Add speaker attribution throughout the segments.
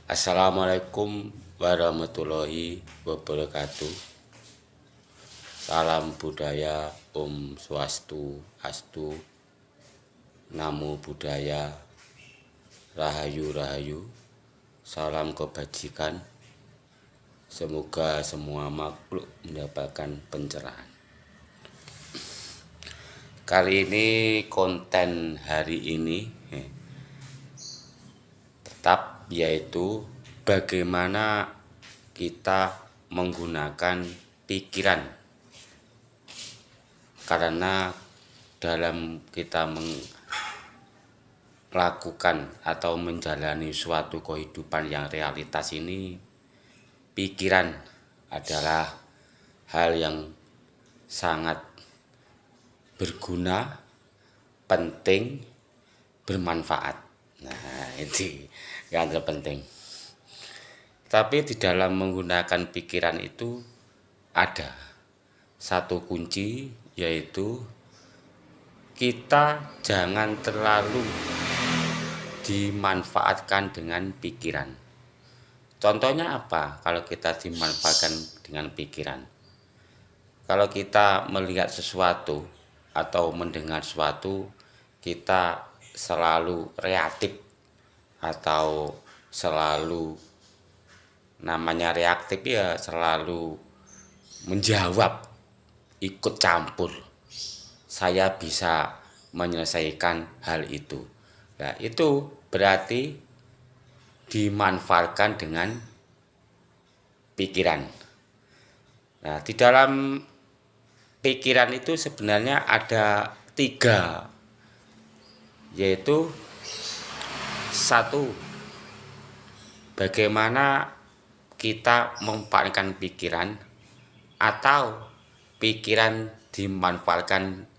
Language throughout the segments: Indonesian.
Speaker 1: Assalamualaikum warahmatullahi wabarakatuh. Salam budaya, Om Swastiastu, Namo Buddhaya, Rahayu Rahayu, salam kebajikan. Semoga semua makhluk mendapatkan pencerahan. Kali ini konten hari ini tetap yaitu bagaimana kita menggunakan pikiran, karena dalam kita melakukan atau menjalani suatu kehidupan yang realitas ini, pikiran adalah hal yang sangat berguna, penting, bermanfaat. Nah, itu yang terpenting. Tapi di dalam menggunakan pikiran itu ada satu kunci, yaitu kita jangan terlalu dimanfaatkan dengan pikiran. Contohnya apa kalau kita dimanfaatkan dengan pikiran? Kalau kita melihat sesuatu atau mendengar sesuatu, kita selalu reaktif atau selalu, namanya reaktif ya, selalu menjawab, ikut campur. Saya bisa menyelesaikan hal itu. Nah, itu berarti dimanfaatkan dengan pikiran. Nah, di dalam pikiran itu sebenarnya ada 3, yaitu satu, bagaimana kita memanfaatkan pikiran atau pikiran dimanfaatkan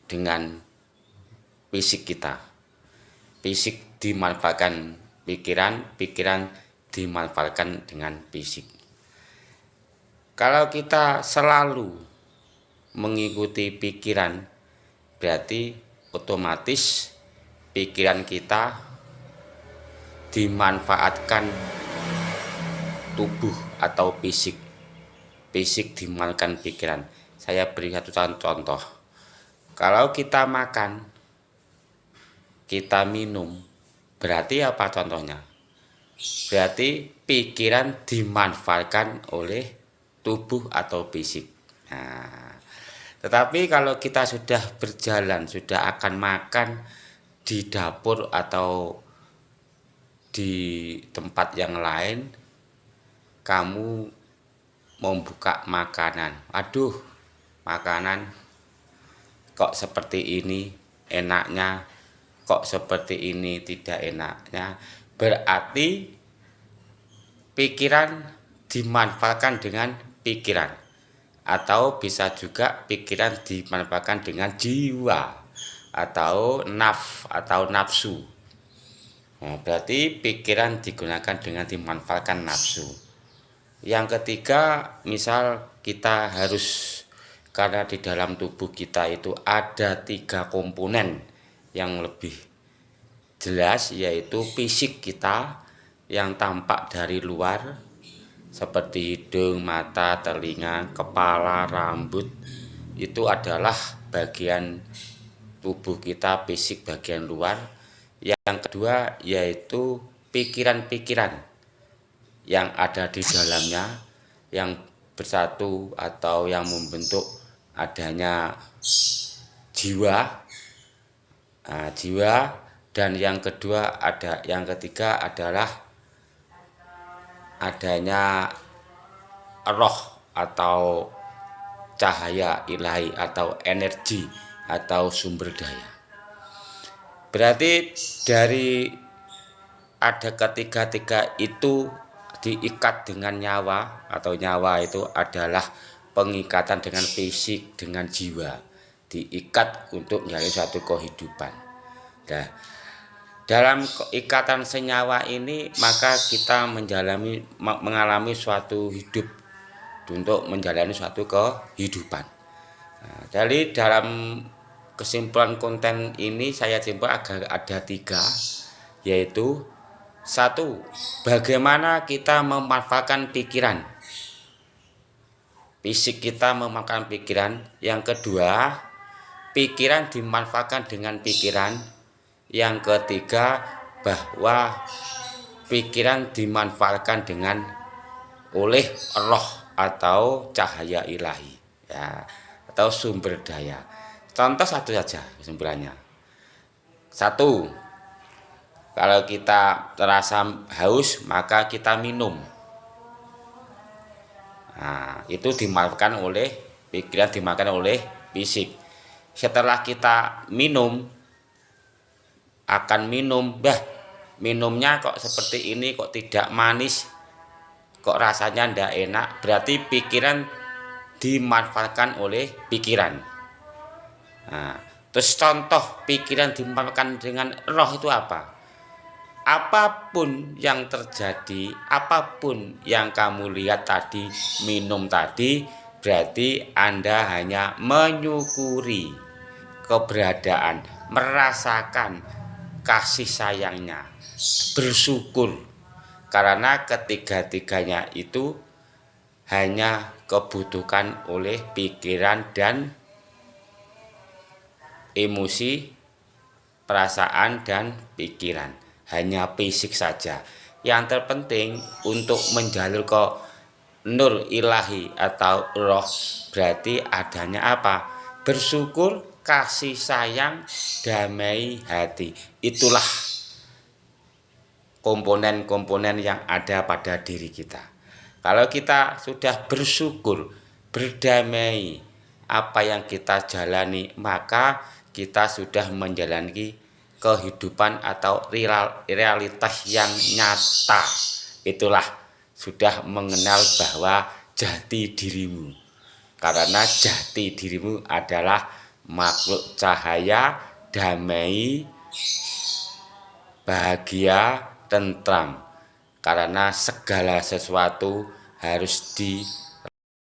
Speaker 1: dengan fisik kita. Fisik dimanfaatkan pikiran, pikiran dimanfaatkan dengan fisik. Kalau kita selalu mengikuti pikiran, berarti otomatis pikiran kita dimanfaatkan tubuh atau fisik. Fisik dimanfaatkan pikiran. Saya beri satu contoh. Kalau kita makan, kita minum, berarti apa contohnya? Berarti pikiran dimanfaatkan oleh tubuh atau fisik. Nah, tetapi kalau kita sudah berjalan, sudah akan makan di dapur atau di tempat yang lain, kamu membuka makanan. Aduh, makanan kok seperti ini enaknya, kok seperti ini tidak enaknya. Berarti pikiran dimanfaatkan dengan pikiran, atau bisa juga pikiran dimanfaatkan dengan jiwa atau nafsu. Nah, berarti pikiran digunakan dengan dimanfaatkan nafsu. Yang ketiga, misal kita harus, karena di dalam tubuh kita itu ada 3 komponen yang lebih jelas, yaitu fisik kita yang tampak dari luar, seperti hidung, mata, telinga, kepala, rambut. Itu adalah bagian tubuh kita, fisik bagian luar. Yang kedua yaitu pikiran-pikiran yang ada di dalamnya, yang bersatu atau yang membentuk adanya jiwa. Nah, jiwa. Dan yang ketiga adalah adanya roh atau cahaya ilahi atau energi atau sumber daya. Berarti dari ada ketiga itu diikat dengan nyawa, atau nyawa itu adalah pengikatan dengan fisik, dengan jiwa, diikat untuk menjalani suatu kehidupan. Nah, dalam ikatan senyawa ini, maka kita mengalami suatu hidup untuk menjalani suatu kehidupan. Nah, jadi dalam kesimpulan konten ini saya simpulkan ada 3, yaitu satu, bagaimana kita memanfaatkan pikiran. Fisik kita memanfaatkan pikiran. Yang kedua, pikiran dimanfaatkan dengan pikiran. Yang ketiga, bahwa pikiran dimanfaatkan dengan oleh roh atau cahaya ilahi, ya, atau sumber daya. Contoh satu saja kesimpulannya. Satu, kalau kita terasa haus maka kita minum. Nah, itu dimanfaatkan oleh pikiran, dimanfaatkan oleh fisik. Setelah kita minum, minumnya kok seperti ini, kok tidak manis, kok rasanya tidak enak, berarti pikiran dimanfaatkan oleh pikiran. Nah, terus contoh pikiran dimanfaatkan dengan roh itu apa? Apapun yang terjadi, apapun yang kamu lihat tadi, minum tadi, berarti Anda hanya menyukuri keberadaan, merasakan kasih sayangnya, bersyukur, karena ketiga-tiganya itu hanya kebutuhan oleh pikiran dan emosi, perasaan dan pikiran. Hanya fisik saja. Yang terpenting untuk menjalur ke nur ilahi atau roh, berarti adanya apa? Bersyukur, kasih sayang, damai hati. Itulah komponen-komponen yang ada pada diri kita. Kalau kita sudah bersyukur, berdamai apa yang kita jalani, maka kita sudah menjalani kehidupan atau realitas yang nyata. Itulah sudah mengenal bahwa jati dirimu. Karena jati dirimu adalah makhluk cahaya, damai, bahagia, tentram. Karena segala sesuatu harus